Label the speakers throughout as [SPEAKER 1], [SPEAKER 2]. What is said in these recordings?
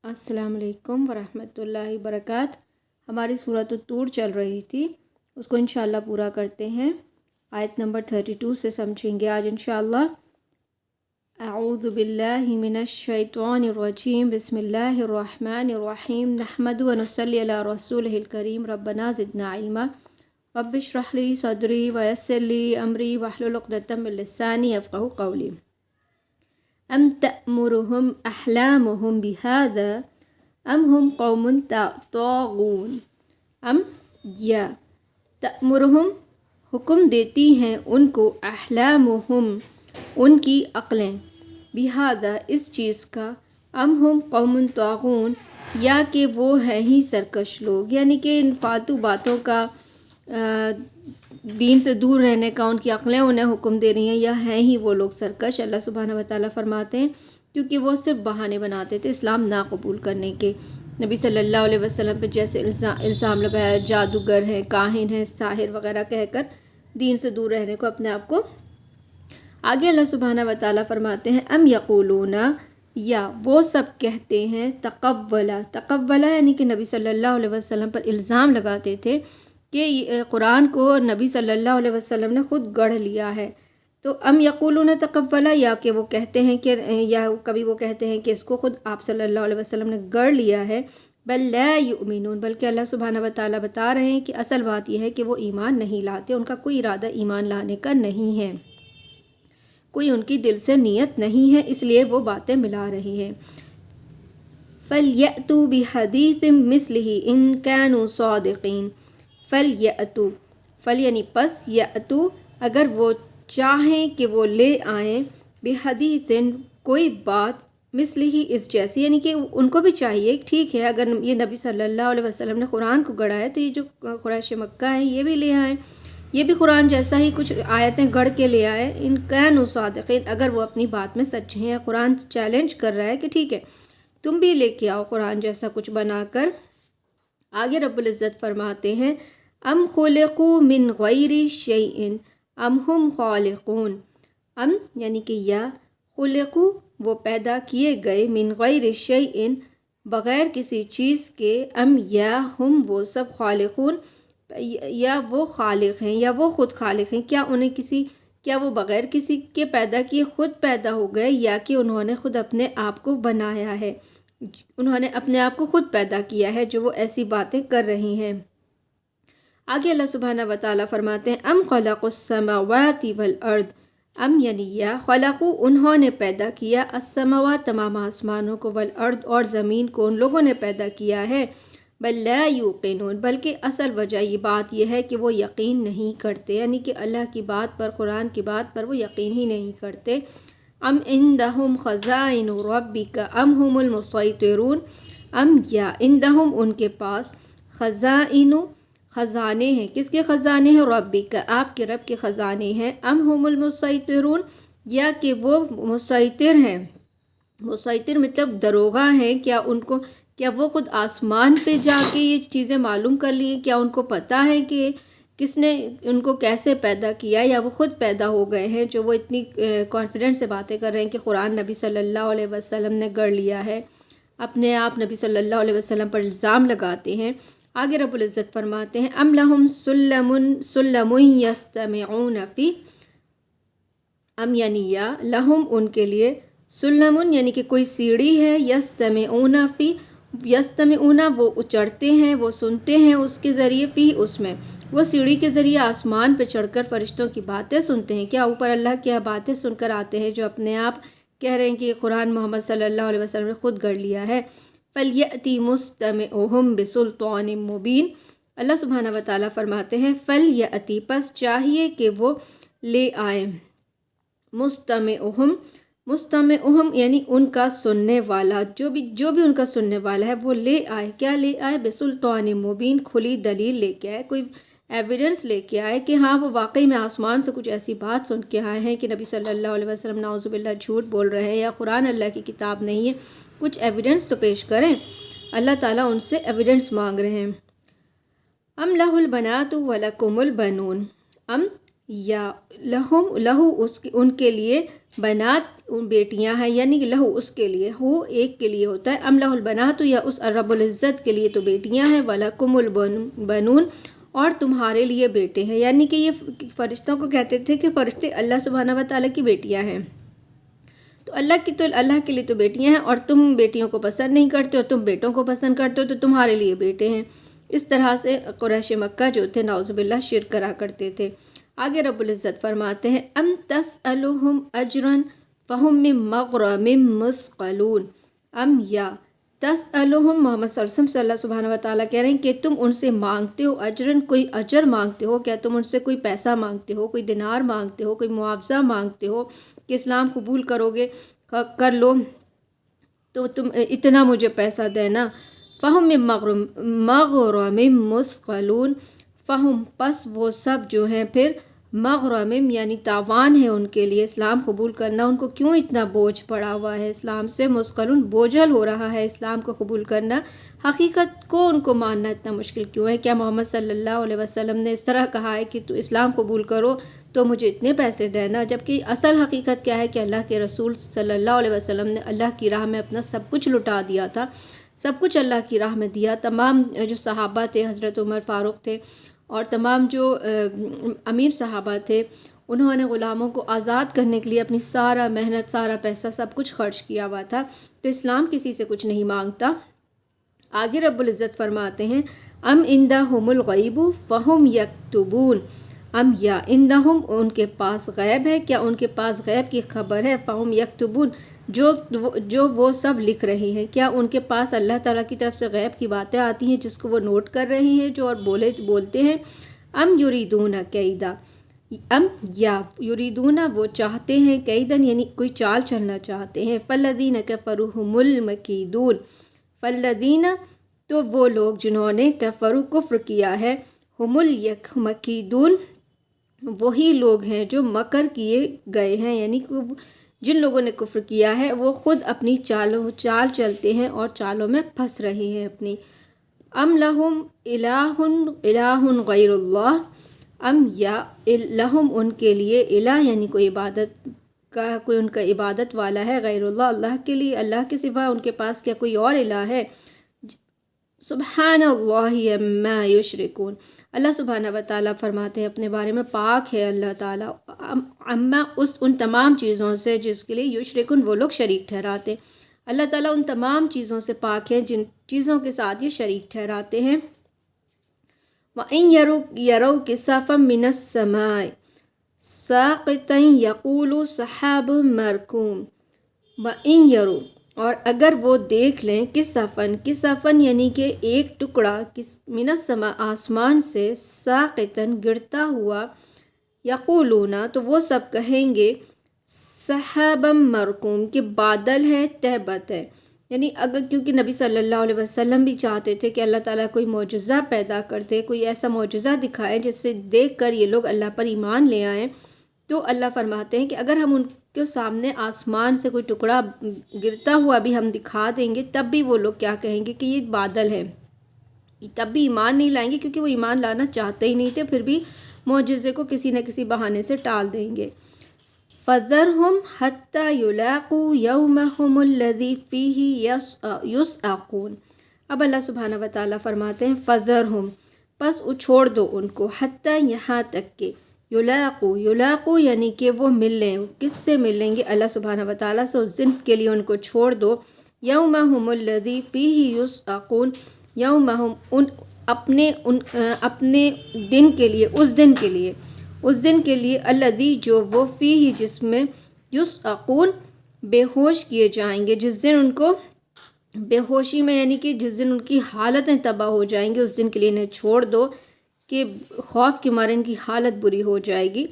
[SPEAKER 1] السلام علیکم ورحمۃ اللہ وبرکاتہ۔ ہماری سورۃ الطور چل رہی تھی، اس کو انشاءاللہ پورا کرتے ہیں۔ آیت نمبر 32 سے سمجھیں گے آج انشاءاللہ۔ اعوذ باللہ من الشیطان الرجیم، بسم اللہ الرحمن الرحیم، نحمد و نصلی علی رسولہ الکریم، ربنا زدنا علما، رب اشرح لی صدری ویسر لی امری واحلل عقدۃ من لسانی یفقہوا قولی۔ ام تأمرهم احلامهم بهذا ام هم قوم طاغون۔ ام یا تأمرهم حکم دیتی ہیں ان کو، احلامهم ان کی عقلیں، بهذا اس چیز کا، ام هم قوم طاغون یا کہ وہ ہیں ہی سرکش لوگ، یعنی کہ ان فالتو باتوں کا دین سے دور رہنے کا ان کی عقلیں انہیں حکم دے رہی ہیں، یا ہیں ہی وہ لوگ سرکش۔ اللہ سبحانہ وتعالیٰ فرماتے ہیں کیونکہ وہ صرف بہانے بناتے تھے اسلام نا قبول کرنے کے۔ نبی صلی اللہ علیہ وسلم پہ جیسے الزام لگایا جادوگر ہیں، کاہن ہیں، ساحر وغیرہ کہہ کر دین سے دور رہنے کو اپنے آپ کو۔ آگے اللہ سبحانہ وتعالیٰ فرماتے ہیں ام یقولون، یا وہ سب کہتے ہیں، تقولا یعنی کہ نبی صلی اللہ علیہ وسلم پر الزام لگاتے تھے کہ قرآن کو نبی صلی اللہ علیہ وسلم نے خود گڑھ لیا ہے۔ تو ام یقولون تقولا، یا کہ وہ کہتے ہیں کہ، یا کبھی وہ کہتے ہیں کہ اس کو خود آپ صلی اللہ علیہ وسلم نے گڑھ لیا ہے۔ بل لا یؤمنون، بلکہ اللہ سبحانہ وتعالیٰ بتا رہے ہیں کہ اصل بات یہ ہے کہ وہ ایمان نہیں لاتے، ان کا کوئی ارادہ ایمان لانے کا نہیں ہے، کوئی ان کی دل سے نیت نہیں ہے، اس لیے وہ باتیں ملا رہی ہیں۔ فَلْيَأْتُوا بِحَدِيثٍ مِثْلِهِ إِن كَانُوا صَادِقِينَ۔ فَلْيَأْتُوا، فَل یعنی پس، یأتوا اگر وہ چاہیں کہ وہ لے آئیں، بحدیثٍ کوئی بات، مثلہ اس جیسی، یعنی کہ ان کو بھی چاہیے، ٹھیک ہے اگر یہ نبی صلی اللہ علیہ وسلم نے قرآن کو گڑھا ہے تو یہ جو قریش مکہ ہیں یہ بھی لے آئیں، یہ بھی قرآن جیسا ہی کچھ آیتیں گڑھ کے لے آئیں۔ ان کانوا صادقین، اگر وہ اپنی بات میں سچ ہیں۔ قرآن چیلنج کر رہا ہے کہ ٹھیک ہے تم بھی لے کے آؤ قرآن جیسا کچھ بنا کر۔ آگے رب العزت فرماتے ہیں ام خلقوا من غیر شیء ام ہم خالقون۔ ام یعنی کہ یا، خلقوا وہ پیدا کیے گئے، من غیر شیء بغیر کسی چیز کے، ام یا ہم وہ سب خالقون یا وہ خالق ہیں، یا وہ خود خالق ہیں۔ کیا وہ بغیر کسی کے پیدا کیے خود پیدا ہو گئے، یا کہ انہوں نے خود اپنے آپ کو بنایا ہے، انہوں نے اپنے آپ کو خود پیدا کیا ہے جو وہ ایسی باتیں کر رہی ہیں۔ آگے اللہ سبحانہ وتعالیٰ فرماتے ہیں ام خلقوا السماوات والارض۔ ام یعنی یا، خلقوا انہوں نے پیدا کیا، السماوات تمام آسمانوں کو، والارض اور زمین کو ان لوگوں نے پیدا کیا ہے۔ بل لا یوقنون، بلکہ اصل وجہ یہ بات یہ ہے کہ وہ یقین نہیں کرتے، یعنی کہ اللہ کی بات پر، قرآن کی بات پر وہ یقین ہی نہیں کرتے۔ ام عندہم خزائن ربک ام ہم المسیطرون۔ ام یا عندہم ان کے پاس، خزائن خزانے ہیں، کس کے خزانے ہیں؟ ربک آپ کے رب کے خزانے ہیں، ام ہم المسیطرون یا کہ وہ مسیطر ہیں، مسیطر مطلب دروغہ ہیں، کیا وہ خود آسمان پہ جا کے یہ چیزیں معلوم کر لی ہیں؟ کیا ان کو پتہ ہے کہ کس نے ان کو کیسے پیدا کیا، یا وہ خود پیدا ہو گئے ہیں جو وہ اتنی کانفیڈنٹ سے باتیں کر رہے ہیں کہ قرآن نبی صلی اللہ علیہ وسلم نے گڑھ لیا ہے، اپنے آپ نبی صلی اللہ علیہ وسلم پر الزام لگاتے ہیں۔ آگے رب العزت فرماتے ہیں ام لہم سلم یستمعون فی۔ ام یعنی یا، لہم ان کے لیے، سلم یعنی کہ کوئی سیڑھی ہے، یستمعون فی، یستمعون وہ چڑھتے ہیں، وہ سنتے ہیں اس کے ذریعے، فی اس میں، وہ سیڑھی کے ذریعے آسمان پہ چڑھ کر فرشتوں کی باتیں سنتے ہیں۔ کیا اوپر اللہ کی باتیں سن کر آتے ہیں جو اپنے آپ کہہ رہے ہیں کہ قرآن محمد صلی اللہ علیہ وسلم نے خود گڑھ لیا ہے۔ فَلْيَأْتِ مُسْتَمِعُهُمْ بِسُلْطَانٍ مُبِينٍ۔ اللہ سبحانہ وتعالیٰ فرماتے ہیں فَلْيَأْتِ پس چاہیے کہ وہ لے آئیں، مستمعہم یعنی ان کا سننے والا، جو بھی ان کا سننے والا ہے وہ لے آئے، کیا لے آئے؟ بسلطان مبین، کھلی دلیل لے کے آئے، کوئی ایویڈنس لے کے آئے کہ ہاں وہ واقعی میں آسمان سے کچھ ایسی بات سن کے آئے ہیں کہ نبی صلی اللہ علیہ وسلم نعوذ باللہ جھوٹ بول رہے ہیں، یا قرآن اللہ کی کتاب نہیں ہے، کچھ ایویڈنس تو پیش کریں۔ اللہ تعالیٰ ان سے ایویڈنس مانگ رہے ہیں۔ ام لہ البنات ولکم البنون۔ ام یا لہم، لہو ان کے لیے، بنات ان بیٹیاں ہیں، یعنی کہ لہو اس کے لیے، ہو ایک کے لیے ہوتا ہے، ام لہ البنات یا اس رب العزت کے لیے تو بیٹیاں ہیں، ولکم البنون اور تمہارے لیے بیٹے ہیں، یعنی کہ یہ فرشتوں کو کہتے تھے کہ فرشتے اللہ سبحانہ و تعالیٰ کی بیٹیاں ہیں، تو اللہ کے لیے تو بیٹیاں ہیں، اور تم بیٹیوں کو پسند نہیں کرتے ہو، تم بیٹوں کو پسند کرتے ہو، تو تمہارے لیے بیٹے ہیں۔ اس طرح سے قریش مکہ جو تھے نعوذ باللہ شرک کرا کرتے تھے۔ آگے رب العزت فرماتے ہیں ام تسألہم اجرا فہم من مغرم مثقلون، ام یا تسألہم، محمد صلی اللہ علیہ وسلم اللہ سبحانہ و تعالیٰ کہہ رہے ہیں کہ تم ان سے مانگتے ہو اجرن، کوئی اجر مانگتے ہو، کیا تم ان سے کوئی پیسہ مانگتے ہو، کوئی دینار مانگتے ہو، کوئی معاوضہ مانگتے ہو کہ اسلام قبول کرو گے، کر لو تو تم اتنا مجھے پیسہ دینا۔ فہم من مغرم مثقلون، فہم پس وہ سب جو ہیں پھر مغرم یعنی تاوان ہے ان کے لیے، اسلام قبول کرنا ان کو کیوں اتنا بوجھ پڑا ہوا ہے اسلام سے، مثقلون بوجھل ہو رہا ہے اسلام کو قبول کرنا، حقیقت کو ان کو ماننا اتنا مشکل کیوں ہے؟ کیا محمد صلی اللہ علیہ وسلم نے اس طرح کہا ہے کہ تو اسلام قبول کرو تو مجھے اتنے پیسے دینا، جبکہ اصل حقیقت کیا ہے کہ اللہ کے رسول صلی اللہ علیہ وسلم نے اللہ کی راہ میں اپنا سب کچھ لٹا دیا تھا، سب کچھ اللہ کی راہ میں دیا۔ تمام جو صحابہ تھے، حضرت عمر فاروق تھے اور تمام جو امیر صحابہ تھے، انہوں نے غلاموں کو آزاد کرنے کے لیے اپنی سارا محنت، سارا پیسہ، سب کچھ خرچ کیا ہوا تھا، تو اسلام کسی سے کچھ نہیں مانگتا۔ آگے رب العزت فرماتے ہیں ام عندہم الغیب فہم یکتبون، ام یا عندہم ان کے پاس غیب ہے، کیا ان کے پاس غیب کی خبر ہے، فہم یکتبون جو وہ سب لکھ رہے ہیں، کیا ان کے پاس اللہ تعالیٰ کی طرف سے غیب کی باتیں آتی ہیں جس کو وہ نوٹ کر رہے ہیں جو اور بولتے ہیں؟ ام یریدون کیدا، ام یا یریدون وہ چاہتے ہیں، کیدن یعنی کوئی چال چلنا چاہتے ہیں، فالذین کفروا هم المکیدون، فالذین تو وہ لوگ جنہوں نے کفروا کفر کیا ہے، هم المکیدون وہی لوگ ہیں جو مکر کیے گئے ہیں، یعنی جن لوگوں نے کفر کیا ہے وہ خود اپنی چال چلتے ہیں اور چالوں میں پھنس رہے ہیں اپنی۔ ام لہم الہ غیر اللہ، ام یا لہم ان کے لیے الہ یعنی کوئی عبادت کا کوئی ان کا عبادت والا ہے، غیر اللہ اللہ کے لیے، اللہ کے سوا ان کے پاس کیا کوئی اور الہ ہے؟ سبحان اللہ عما یشرکون، اللہ سبحانہ و تعالیٰ فرماتے ہیں اپنے بارے میں پاک ہے اللہ تعالیٰ اما ان تمام چیزوں سے جس کے لیے یشرکون وہ لوگ شریک ٹھہراتے ہیں، اللہ تعالیٰ ان تمام چیزوں سے پاک ہے جن چیزوں کے ساتھ یہ شریک ٹھہراتے ہیں۔ وَإِن يَرَوْا كِسَفًا مِّنَ السَّمَاءِ سَاقِطًا يَقُولُوا سَحَابٌ مَّرْكُومٌ، وَإِن يَرَوْا اور اگر وہ دیکھ لیں کسفن یعنی کہ ایک ٹکڑا من السماء آسمان سے، ساقطن گرتا ہوا، یقولون تو وہ سب کہیں گے سحابا مرکوم کہ بادل ہے تہبت ہے، یعنی اگر کیونکہ نبی صلی اللہ علیہ وسلم بھی چاہتے تھے کہ اللہ تعالیٰ کوئی معجزہ پیدا کرتے، کوئی ایسا معجزہ دکھائے جس سے دیکھ کر یہ لوگ اللہ پر ایمان لے آئیں، تو اللہ فرماتے ہیں کہ اگر ہم ان کے سامنے آسمان سے کوئی ٹکڑا گرتا ہوا بھی ہم دکھا دیں گے تب بھی وہ لوگ کیا کہیں گے کہ یہ بادل ہے، تب بھی ایمان نہیں لائیں گے کیونکہ وہ ایمان لانا چاہتے ہی نہیں تھے، پھر بھی معجزے کو کسی نہ کسی بہانے سے ٹال دیں گے۔ فَذَرْهُمْ حَتَّى يُلَاقُوا يَوْمَهُمُ الَّذِي فِيهِ يُسْعَقُونَ، اب اللہ سبحانہ و تعالیٰ فرماتے ہیں فَذَرْهُمْ پس چھوڑ دو ان کو، حتیٰ یہاں تک کہ یلاقو یعنی کہ وہ مل لیں، کس سے ملیں گے؟ اللہ سبحانہ و تعالیٰ سے، اس دن کے لیے ان کو چھوڑ دو، یومہم الذی فیہ یسعقون، یومہم اپنے دن کے لیے، اس دن کے لیے الذی جو وہ فیہ جس میں یسعقون بے ہوش کیے جائیں گے، جس دن ان کو بے ہوشی میں یعنی کہ جس دن ان کی حالتیں تباہ ہو جائیں گی، اس دن کے لیے انہیں چھوڑ دو کہ خوف کے مارے ان کی حالت بری ہو جائے گی،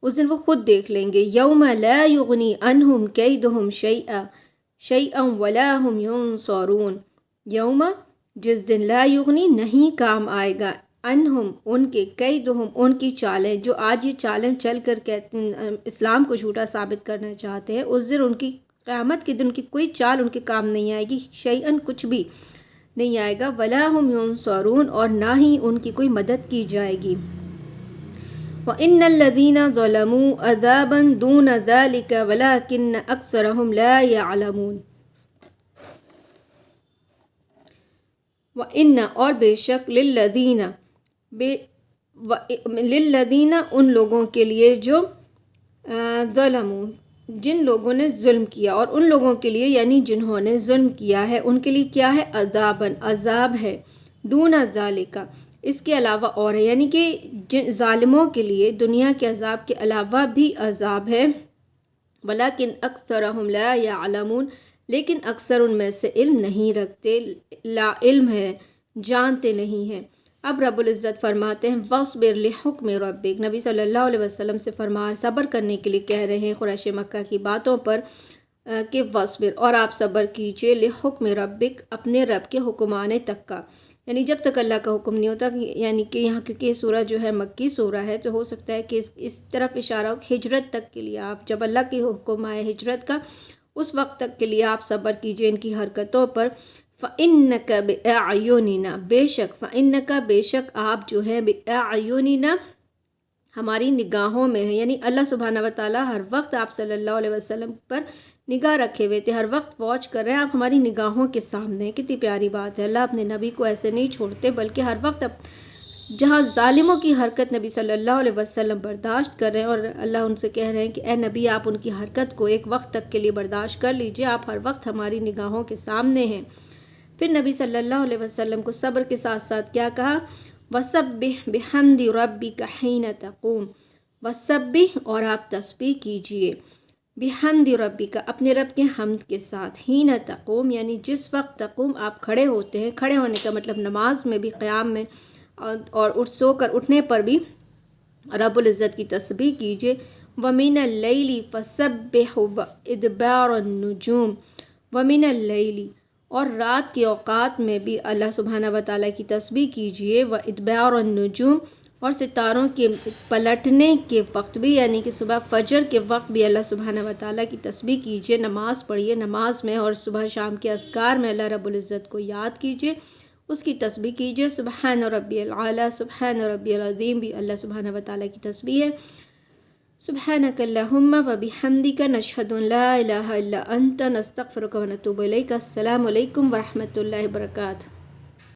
[SPEAKER 1] اس دن وہ خود دیکھ لیں گے۔ یوم لا یغنی عنہم کیدہم شیئا ولا ہم ینصرون، یوم جس دن لا یغنی نہیں کام آئے گا، عنہم ان کے، کیدہم ان کی چالیں، جو آج یہ چالیں چل کر کہتے ہیں اسلام کو جھوٹا ثابت کرنا چاہتے ہیں، اس دن ان کی قیامت کے دن کی کوئی چال ان کے کام نہیں آئے گی، شیئا کچھ بھی نہیں آئے گا، ولا ہم ینصرون اور نہ ہی ان کی کوئی مدد کی جائے گی۔ وَإِنَّ الَّذِينَ ظَلَمُوا عَذَابًا دُونَ ذَلِكَ وَلَكِنَّ أَكْثَرَهُمْ لَا يَعْلَمُونَ۔ وَإِنَّ اور بے شک لِلَّذِينَ ان لوگوں کے لیے جو ظلموا جن لوگوں نے ظلم کیا، اور ان لوگوں کے لیے یعنی جنہوں نے ظلم کیا ہے ان کے لیے کیا ہے؟ عذابًا عذاب ہے، دون ذالک اس کے علاوہ اور ہے، یعنی کہ ظالموں کے لیے دنیا کے عذاب کے علاوہ بھی عذاب ہے۔ ولیکن اکثرہم لا یعلمون لیکن اکثر ان میں سے علم نہیں رکھتے، لا علم ہے، جانتے نہیں ہیں۔ اب رب العزت فرماتے ہیں وَاصْبِرْ لِحُکْمِ رَبِّکَ، نبی صلی اللہ علیہ وسلم سے صبر کرنے کے لیے کہہ رہے ہیں قریش مکہ کی باتوں پر کہ وَاصْبِرْ اور آپ صبر کیجئے لِحُکْمِ رَبِّکَ اپنے رب کے حکم آنے تک کا، یعنی جب تک اللہ کا حکم نہیں ہوتا، یعنی کہ یہاں کیونکہ یہ سورہ جو ہے مکی سورہ ہے تو ہو سکتا ہے کہ اس طرف اشارہ ہو کہ ہجرت تک کے لیے آپ جب اللہ کے حکم آئے ہجرت کا اس وقت تک کے لیے آپ صبر کیجئے ان کی حرکتوں پر۔ فَإِنَّكَ بِأَعْيُنِنَا بے شک آپ جو ہیں بِأَعْيُنِنَا ہماری نگاہوں میں ہیں، یعنی اللہ سبحانہ وتعالیٰ ہر وقت آپ صلی اللہ علیہ وسلم پر نگاہ رکھے ہوئے تھے، ہر وقت واچ کر رہے ہیں، آپ ہماری نگاہوں کے سامنے ہیں۔ کتنی پیاری بات ہے، اللہ اپنے نبی کو ایسے نہیں چھوڑتے بلکہ ہر وقت جہاں ظالموں کی حرکت نبی صلی اللہ علیہ وسلم برداشت کر رہے ہیں اور اللہ ان سے کہہ رہے ہیں کہ اے نبی آپ ان کی حرکت کو ایک وقت تک کے لیے برداشت کر لیجئے، آپ ہر وقت ہماری نگاہوں کے سامنے ہیں۔ پھر نبی صلی اللہ علیہ وسلم کو صبر کے ساتھ ساتھ کیا کہا؟ وَسَبِّحْ بِحَمْدِ رَبِّكَ حِینَ تَقُومُ وَسَبِّحْ اور آپ تسبیح کیجئے بِحَمْدِ رَبِّكَ اپنے رب کے حمد کے ساتھ، حِینَ تَقُومُ یعنی جس وقت تقوم آپ کھڑے ہوتے ہیں، کھڑے ہونے کا مطلب نماز میں بھی، قیام میں اور سو کر اٹھنے پر بھی رب العزت کی تسبیح کیجئے۔ وَمِنَ اللَّيْلِ فَسَبِّحْ وَإِدْبَارَ النُّجُومِ وَمِنَ اللَّيْلِ اور رات کے اوقات میں بھی اللہ سبحانہ وتعالیٰ کی تسبیح کیجئے، وَإِدْبَارَ النُّجُومِ اور ستاروں کے پلٹنے کے وقت بھی، یعنی کہ صبح فجر کے وقت بھی اللہ سبحانہ وتعالیٰ کی تسبیح کیجئے، نماز پڑھیے، نماز میں اور صبح شام کے اذکار میں اللہ رب العزت کو یاد کیجئے، اس کی تسبیح کیجئے۔ سبحان ربی العالی، سبحان ربی العظیم بھی اللہ سبحانہ وتعالیٰ کی تسبیح ہے۔ سبحانک اللہم و بحمدک نشہد ان لا الہ الا انت نستغفرک و نتوب الیک۔ السلام علیکم ورحمۃ اللہ وبرکاتہ۔